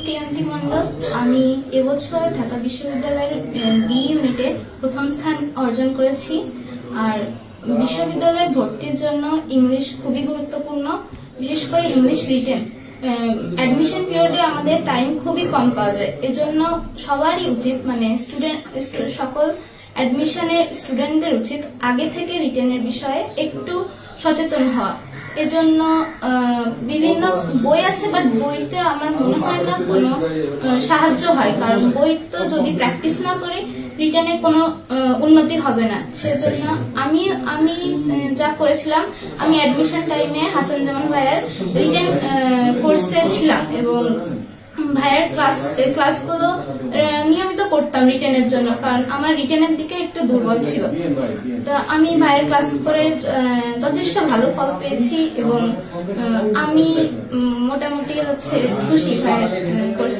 প্রিয়ান্তি মণ্ডল। আমি এবছর ঢাকা বিশ্ববিদ্যালয়ের বি ইউনিটে প্রথম স্থান অর্জন করেছি। আর বিশ্ববিদ্যালয়ে ভর্তির জন্য ইংলিশ খুবই গুরুত্বপূর্ণ, বিশেষ করে ইংলিশ রিটেন। অ্যাডমিশন পিরিয়ডে আমাদের টাইম খুবই কম পাওয়া যায়, এজন্য সবারই উচিত, মানে সকল অ্যাডমিশনের স্টুডেন্টদের উচিত আগে থেকে রিটেনের বিষয়ে একটু সচেতন হওয়া। এজন্য বিভিন্ন বই আছে, বাট বইতে আমার মনে হয় না কোনো সাহায্য হয়, কারণ বই তো যদি প্র্যাকটিস না করি রিটেনের কোনো উন্নতি হবে না। সেজন্য আমি যা করেছিলাম, আমি অ্যাডমিশন টাইমে হাসান জামান ভাইয়ার রিটেন কোর্সে ছিলাম এবং ভাইয়ার ক্লাসগুলো নিয়মিত করতাম রিটেনের জন্য, কারণ আমার রিটেনের দিকে একটু দুর্বল ছিল। তো আমি ভাইয়ের ক্লাস করে যথেষ্ট ভালো ফল পেয়েছি এবং আমি মোটামুটি খুশি ভাইয়ের কোর্স।